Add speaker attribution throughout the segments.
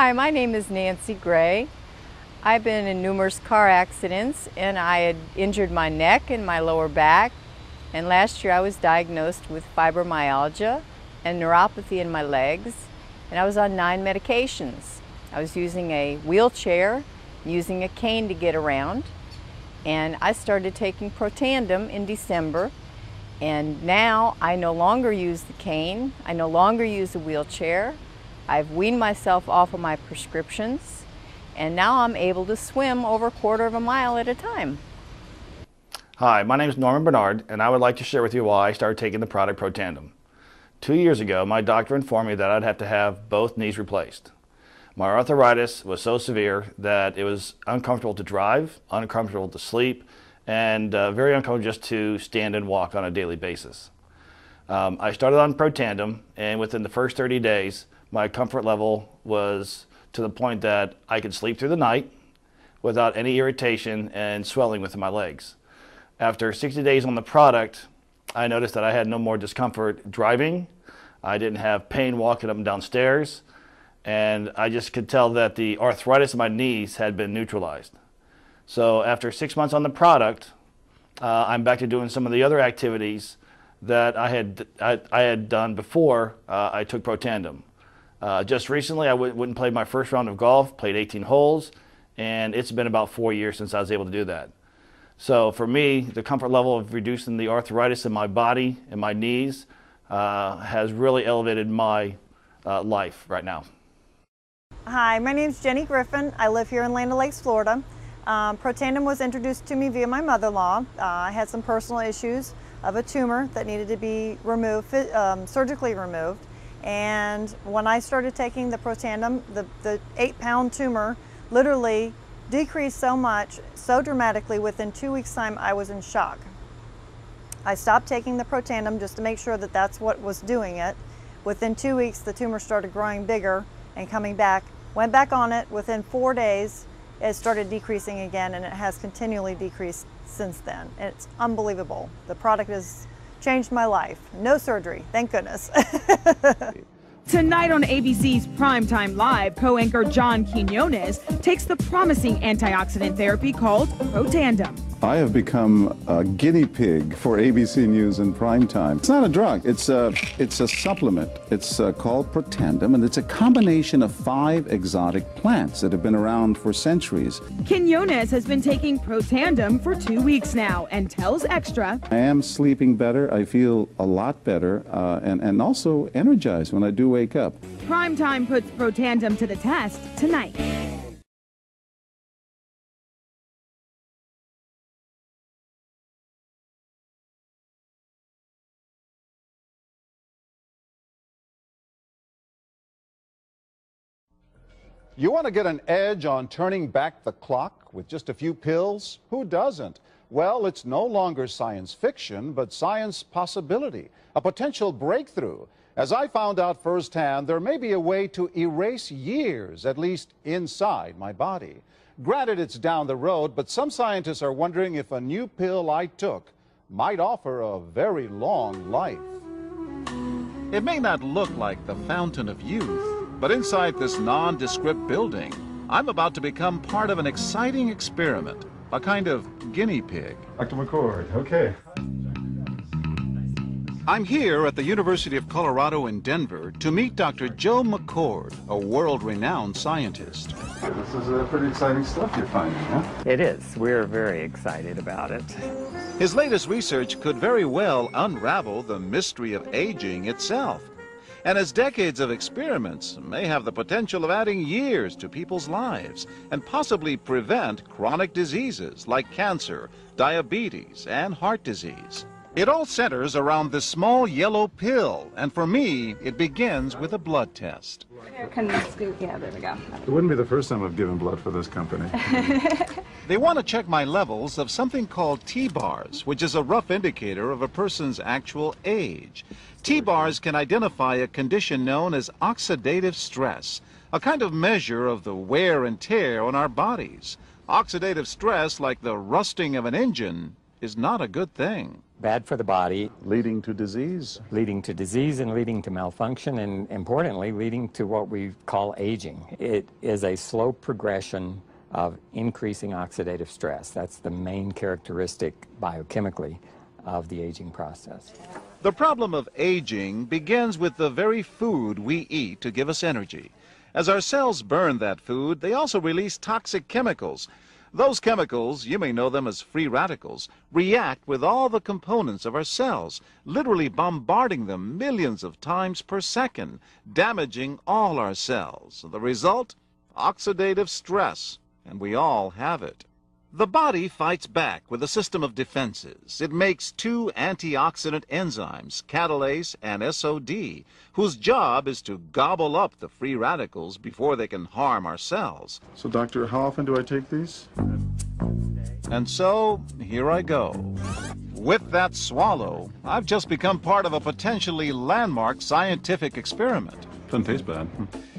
Speaker 1: Hi, my name is Nancy Gray. I've been in numerous car accidents and I had injured my neck and my lower back. And last year I was diagnosed with fibromyalgia and neuropathy in my legs. And I was on 9 medications. I was using a wheelchair, using a cane to get around. And I started taking Protandim in December. And now I no longer use the cane. I no longer use a wheelchair. I've weaned myself off of my prescriptions, and now I'm able to swim over a quarter of a mile at a time.
Speaker 2: Hi, my name is Norman Bernard, and I would like to share with you why I started taking the product Protandim. 2 years ago, my doctor informed me that I'd have to have both knees replaced. My arthritis was so severe that it was uncomfortable to drive, uncomfortable to sleep, and very uncomfortable just to stand and walk on a daily basis. I started on Protandim, and within the first 30 days, my comfort level was to the point that I could sleep through the night without any irritation and swelling within my legs. After 60 days on the product, I noticed that I had no more discomfort driving. I didn't have pain walking up and down stairs, and I just could tell that the arthritis in my knees had been neutralized. So after 6 months on the product, I'm back to doing some of the other activities that I had done before I took Protandim. Just recently, I went and played my first round of golf, played 18 holes, and it's been about 4 years since I was able to do that. So for me, the comfort level of reducing the arthritis in my body and my knees has really elevated my life right now.
Speaker 3: Hi, my name is Jenny Griffin. I live here in Land O'Lakes, Florida. Protandim was introduced to me via my mother-in-law. I had some personal issues of a tumor that needed to be removed, surgically removed. And when I started taking the Protandim, the 8-pound tumor literally decreased so much, so dramatically, within 2 weeks' time I was in shock. I stopped taking the Protandim just to make sure that that's what was doing it. Within 2 weeks the tumor started growing bigger and coming back. Went back on it. Within 4 days it started decreasing again, and it has continually decreased since then. It's unbelievable. The product has changed my life. No surgery, thank goodness.
Speaker 4: Tonight on ABC's Primetime Live, co-anchor John Quinones takes the promising antioxidant therapy called Protandim.
Speaker 5: I have become a guinea pig for ABC News in primetime. It's not a drug, it's a supplement. It's called Protandim, and it's a combination of 5 exotic plants that have been around for centuries.
Speaker 4: Quinones has been taking Protandim for 2 weeks now and tells Extra,
Speaker 5: I am sleeping better, I feel a lot better, and also energized when I do wake up.
Speaker 4: Primetime puts Protandim to the test tonight.
Speaker 6: You want to get an edge on turning back the clock with just a few pills? Who doesn't? Well, it's no longer science fiction, but science possibility, a potential breakthrough. As I found out firsthand, there may be a way to erase years, at least inside my body. Granted, it's down the road, but some scientists are wondering if a new pill I took might offer a very long life.
Speaker 7: It may not look like the fountain of youth, but inside this nondescript building, I'm about to become part of an exciting experiment, a kind of guinea pig.
Speaker 5: Dr. McCord, okay.
Speaker 7: I'm here at the University of Colorado in Denver to meet Dr. Joe McCord, a world-renowned scientist.
Speaker 5: This is pretty exciting stuff you're finding, huh?
Speaker 8: It is. We're very excited about it.
Speaker 7: His latest research could very well unravel the mystery of aging itself. And his decades of experiments may have the potential of adding years to people's lives and possibly prevent chronic diseases like cancer, diabetes, and heart disease. It all centers around this small yellow pill, and for me, it begins with a blood test.
Speaker 9: Yeah, there we go.
Speaker 5: It wouldn't be the first time I've given blood for this company.
Speaker 7: They want to check my levels of something called T-bars, which is a rough indicator of a person's actual age. T-bars can identify a condition known as oxidative stress, a kind of measure of the wear and tear on our bodies. Oxidative stress, like the rusting of an engine, is not a good thing.
Speaker 8: bad for the body.
Speaker 5: Leading to disease?
Speaker 8: Leading to disease and leading to malfunction, and importantly, leading to what we call aging. It is a slow progression of increasing oxidative stress. That's the main characteristic biochemically of the aging process.
Speaker 7: The problem of aging begins with the very food we eat to give us energy. As our cells burn that food, they also release toxic chemicals. Those chemicals, you may know them as free radicals, react with all the components of our cells, literally bombarding them millions of times per second, damaging all our cells. The result? Oxidative stress, and we all have it. The body fights back with a system of defenses. It makes two antioxidant enzymes, catalase and SOD, whose job is to gobble up the free radicals before they can harm our cells.
Speaker 5: So, doctor, how often do I take these?
Speaker 7: And so, here I go. With that swallow, I've just become part of a potentially landmark scientific experiment.
Speaker 5: Doesn't taste bad.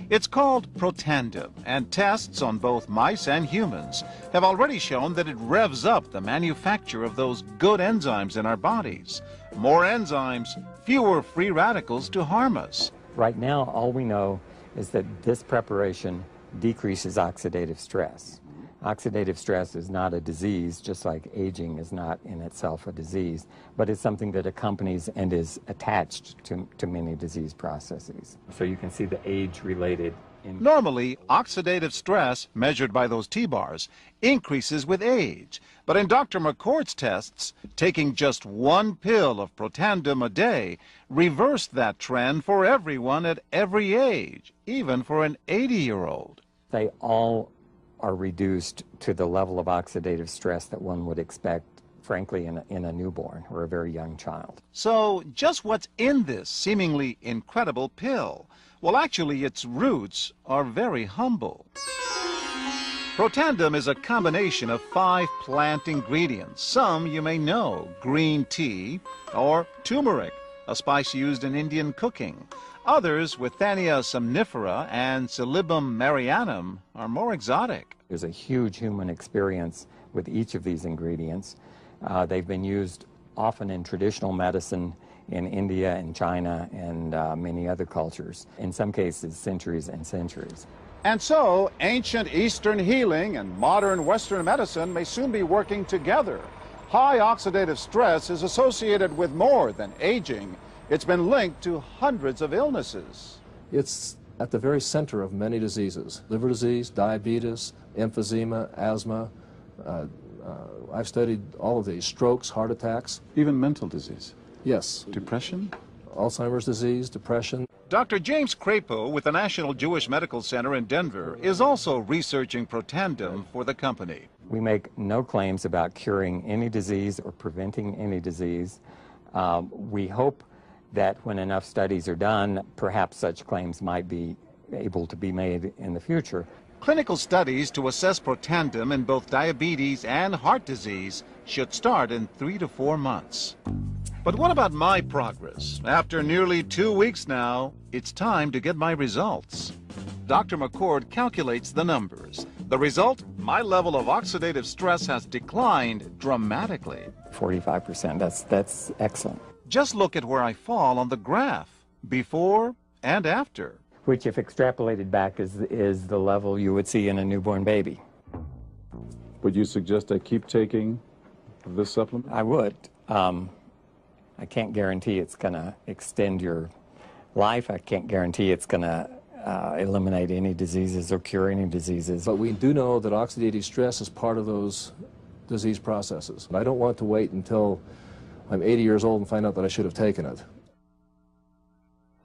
Speaker 7: It's called Protandim, and tests on both mice and humans have already shown that it revs up the manufacture of those good enzymes in our bodies. More enzymes, fewer free radicals to harm us.
Speaker 8: Right now, all we know is that this preparation decreases oxidative stress. Oxidative stress is not a disease, just like aging is not in itself a disease, but it's something that accompanies and is attached to many disease processes. So you can see the age-related.
Speaker 7: Normally, oxidative stress, measured by those T-bars, increases with age. But in Dr. McCord's tests, taking just one pill of Protandim a day reversed that trend for everyone at every age, even for an 80-year-old.
Speaker 8: They all are reduced to the level of oxidative stress that one would expect, frankly, in a newborn or a very young child.
Speaker 7: So just what's in this seemingly incredible pill? Well, actually, its roots are very humble. Protandim is a combination of 5 plant ingredients. Some you may know: green tea or turmeric, a spice used in Indian cooking. Others, Withania somnifera and Silybum marianum, are more exotic.
Speaker 8: There's a huge human experience with each of these ingredients. They've been used often in traditional medicine in India and China and many other cultures, in some cases centuries and centuries.
Speaker 6: And so, ancient Eastern healing and modern Western medicine may soon be working together. High oxidative stress is associated with more than aging. It's been linked to hundreds of illnesses.
Speaker 10: It's at the very center of many diseases: liver disease, diabetes, emphysema, asthma. I've studied all of these: strokes, heart attacks.
Speaker 5: Even mental disease?
Speaker 10: Yes.
Speaker 5: Depression?
Speaker 10: Alzheimer's disease, depression.
Speaker 7: Dr. James Crapo with the National Jewish Medical Center in Denver is also researching Protandim for the company.
Speaker 8: We make no claims about curing any disease or preventing any disease. We hope that when enough studies are done, perhaps such claims might be able to be made in the future.
Speaker 7: Clinical studies to assess Protandim in both diabetes and heart disease should start in 3 to 4 months. But what about my progress? After nearly 2 weeks now, it's time to get my results. Dr. McCord calculates the numbers. The result? My level of oxidative stress has declined dramatically.
Speaker 8: 45%, that's excellent.
Speaker 7: Just look at where I fall on the graph, before and after.
Speaker 8: Which, if extrapolated back, is the level you would see in a newborn baby.
Speaker 5: Would you suggest I keep taking this supplement?
Speaker 8: I would. I can't guarantee it's going to extend your life. I can't guarantee it's going to eliminate any diseases or cure any diseases.
Speaker 10: But we do know that oxidative stress is part of those disease processes. I don't want to wait until I'm 80 years old and find out that I should have taken it.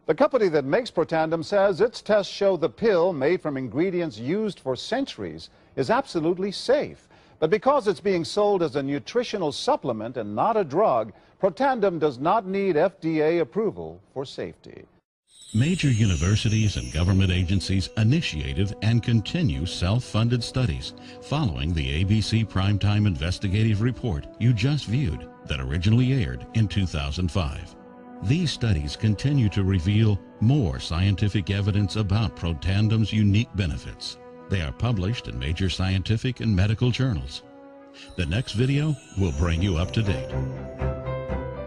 Speaker 6: The company that makes Protandim says its tests show the pill, made from ingredients used for centuries, is absolutely safe. But because it's being sold as a nutritional supplement and not a drug, Protandim does not need FDA approval for safety.
Speaker 11: Major universities and government agencies initiated and continue self-funded studies following the ABC Primetime Investigative Report you just viewed that originally aired in 2005. These studies continue to reveal more scientific evidence about Protandim's unique benefits. They are published in major scientific and medical journals. The next video will bring you up to date.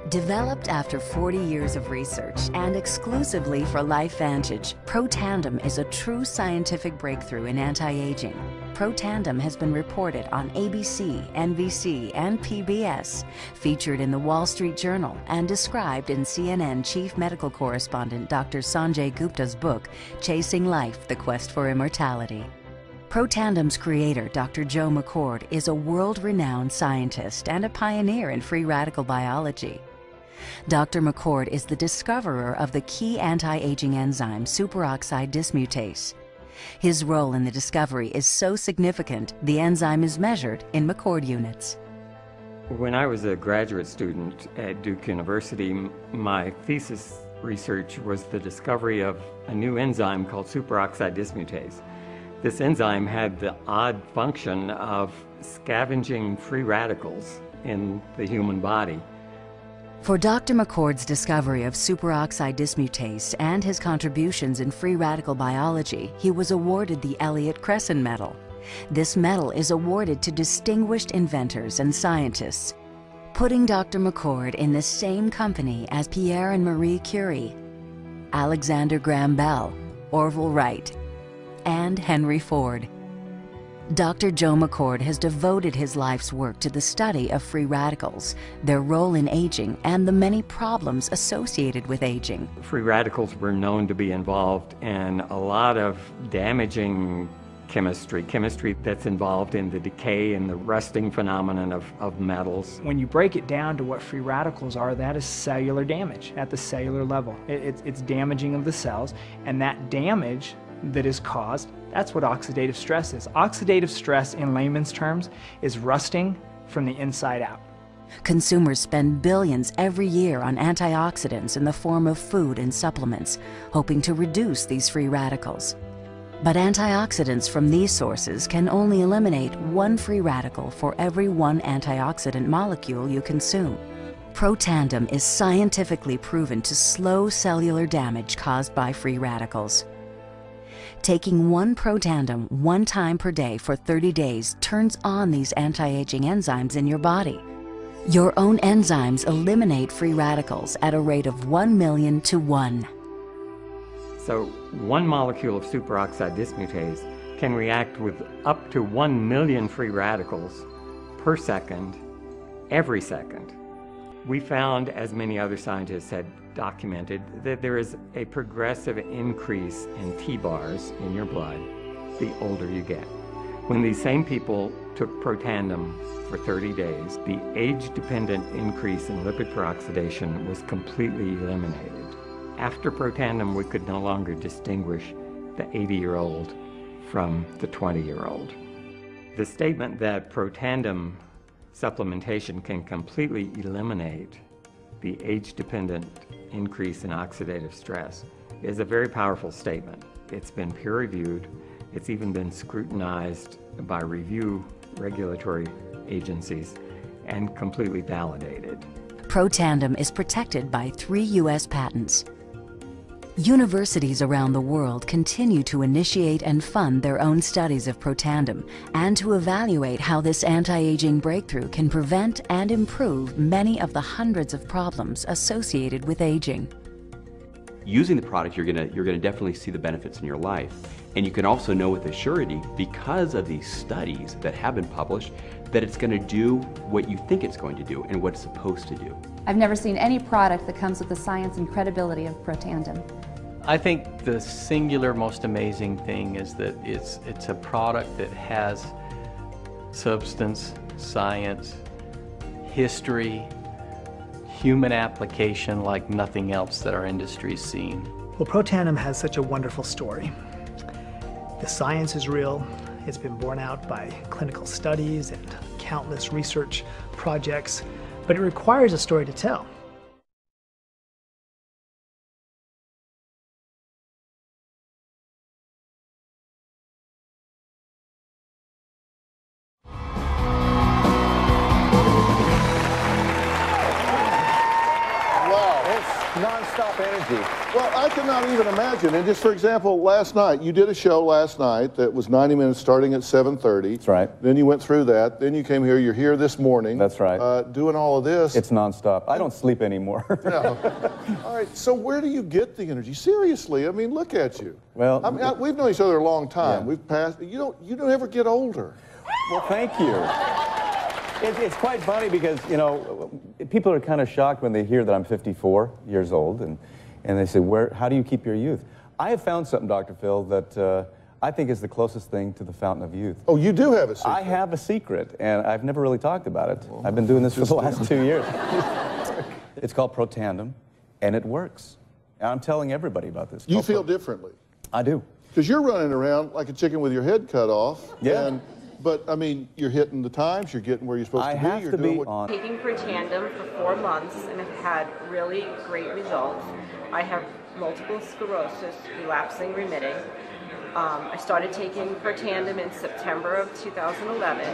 Speaker 12: Developed after 40 years of research and exclusively for LifeVantage, Protandim is a true scientific breakthrough in anti-aging. Protandim has been reported on ABC, NBC, and PBS, featured in the Wall Street Journal, and described in CNN Chief Medical Correspondent Dr. Sanjay Gupta's book, Chasing Life, The Quest for Immortality. Protandem's creator, Dr. Joe McCord, is a world-renowned scientist and a pioneer in free radical biology. Dr. McCord is the discoverer of the key anti-aging enzyme superoxide dismutase. His role in the discovery is so significant, the enzyme is measured in McCord units.
Speaker 8: When I was a graduate student at Duke University, my thesis research was the discovery of a new enzyme called superoxide dismutase. This enzyme had the odd function of scavenging free radicals in the human body.
Speaker 12: For Dr. McCord's discovery of superoxide dismutase and his contributions in free radical biology, he was awarded the Elliott Cresson Medal. This medal is awarded to distinguished inventors and scientists, putting Dr. McCord in the same company as Pierre and Marie Curie, Alexander Graham Bell, Orville Wright, and Henry Ford. Dr. Joe McCord has devoted his life's work to the study of free radicals, their role in aging, and the many problems associated with aging.
Speaker 8: Free radicals were known to be involved in a lot of damaging chemistry that's involved in the decay and the rusting phenomenon of metals.
Speaker 13: When you break it down to what free radicals are, that is cellular damage at the cellular level. It's damaging of the cells, and that damage that is caused, that's what oxidative stress is. Oxidative stress, in layman's terms, is rusting from the inside out.
Speaker 12: Consumers spend billions every year on antioxidants in the form of food and supplements, hoping to reduce these free radicals. But antioxidants from these sources can only eliminate one free radical for every one antioxidant molecule you consume. Protandim is scientifically proven to slow cellular damage caused by free radicals. Taking one Protandim 1 time per day for 30 days turns on these anti-aging enzymes in your body. Your own enzymes eliminate free radicals at a rate of 1 million to 1.
Speaker 8: So 1 molecule of superoxide dismutase can react with up to 1 million free radicals per second, every second. We found, as many other scientists had documented, that there is a progressive increase in T-bars in your blood the older you get. When these same people took Protandim for 30 days, the age-dependent increase in lipid peroxidation was completely eliminated. After Protandim, we could no longer distinguish the 80-year-old from the 20-year-old. The statement that Protandim supplementation can completely eliminate the age-dependent increase in oxidative stress is a very powerful statement. It's been peer-reviewed. It's even been scrutinized by review regulatory agencies and completely validated.
Speaker 12: Protandim is protected by 3 U.S. patents. Universities around the world continue to initiate and fund their own studies of Protandim and to evaluate how this anti-aging breakthrough can prevent and improve many of the hundreds of problems associated with aging.
Speaker 14: Using the product, you're gonna definitely see the benefits in your life. And you can also know with a surety, because of these studies that have been published, that it's gonna do what you think it's going to do and what it's supposed to do.
Speaker 9: I've never seen any product that comes with the science and credibility of Protandim.
Speaker 15: I think the singular most amazing thing is that it's a product that has substance, science, history, human application like nothing else that our industry's seen.
Speaker 13: Well, Protandim has such a wonderful story. The science is real. It's been borne out by clinical studies and countless research projects, but it requires a story to tell.
Speaker 16: Wow. Non-stop energy.
Speaker 17: Well, I cannot even imagine. And just for example, last night, you did a show last night that was 90 minutes starting at 7:30.
Speaker 16: That's right.
Speaker 17: Then you went through that. Then you came here. You're here this morning.
Speaker 16: That's right.
Speaker 17: Doing all of this.
Speaker 16: It's nonstop. I don't sleep anymore.
Speaker 17: No. All right. So where do you get the energy? Seriously, I mean, look at you.
Speaker 16: Well,
Speaker 17: I mean, we've known each other a long time. Yeah. We've passed. You don't ever get older.
Speaker 16: Well, thank you. It's quite funny because, you know, people are kind of shocked when they hear that I'm 54 years old, and they say, how do you keep your youth? I have found something, Dr. Phil, that I think is the closest thing to the fountain of youth.
Speaker 17: Oh, you do have a secret?
Speaker 16: I have a secret, and I've never really talked about it. Well, I've been doing this for the last 2 years. It's called Protandem, and it works. And I'm telling everybody about this.
Speaker 17: You feel differently?
Speaker 16: I do.
Speaker 17: Because you're running around like a chicken with your head cut off.
Speaker 16: Yeah.
Speaker 17: But, I mean, you're hitting the times, you're getting where you're supposed to be.
Speaker 16: I have to be on.
Speaker 18: Taking Protandem for 4 months and have had really great results. I have multiple sclerosis, relapsing, remitting. I started taking Protandem in September of 2011,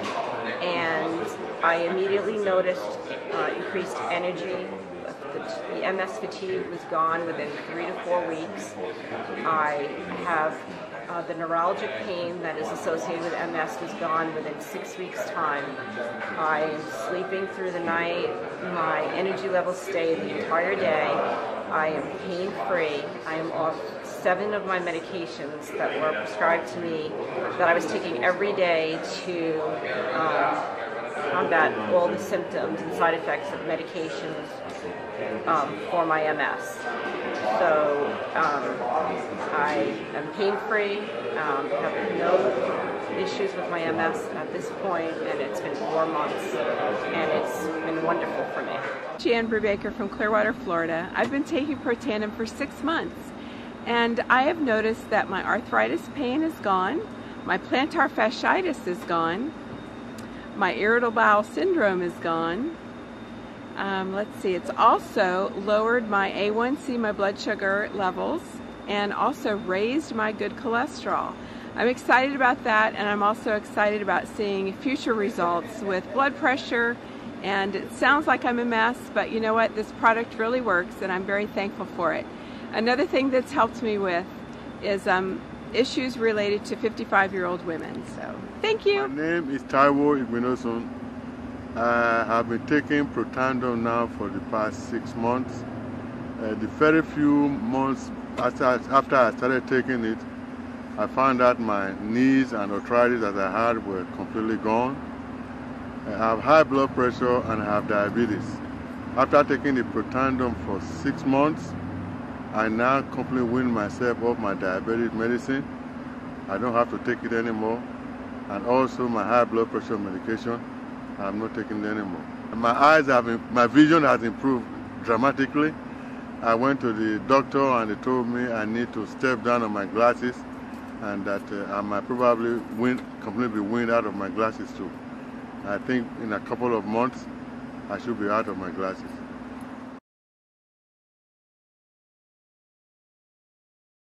Speaker 18: and I immediately noticed increased energy. The MS fatigue was gone within 3 to 4 weeks. I have the neuralgic pain that is associated with MS was gone within 6 weeks' time. I am sleeping through the night. My energy levels stay the entire day. I am pain-free. I am off 7 of my medications that were prescribed to me that I was taking every day to combat all the symptoms and side effects of medications for my MS. So I am pain-free, have no issues with my MS at this point, and it's been 4 months, and it's been wonderful for me.
Speaker 19: Jan Brubaker from Clearwater, Florida. I've been taking Protandem for 6 months, and I have noticed that my arthritis pain is gone, my plantar fasciitis is gone, my irritable bowel syndrome is gone. Let's see, it's also lowered my A1C, my blood sugar levels, and also raised my good cholesterol. I'm excited about that, and I'm also excited about seeing future results with blood pressure. And it sounds like I'm a mess, but you know what? This product really works, and I'm very thankful for it. Another thing that's helped me with is issues related to 55-year-old women. So, thank you.
Speaker 20: My name is Taiwo Igbinosun. I have been taking Protandem now for the past 6 months. The very few months after I started taking it, I found out my knees and arthritis that I had were completely gone. I have high blood pressure and I have diabetes. After taking the Protandem for 6 months, I now completely weaned myself off my diabetic medicine. I don't have to take it anymore. And also my high blood pressure medication, I'm not taking it anymore. My vision has improved dramatically. I went to the doctor and they told me I need to step down on my glasses and that I might probably completely be weaned out of my glasses too. I think in a couple of months I should be out of my glasses.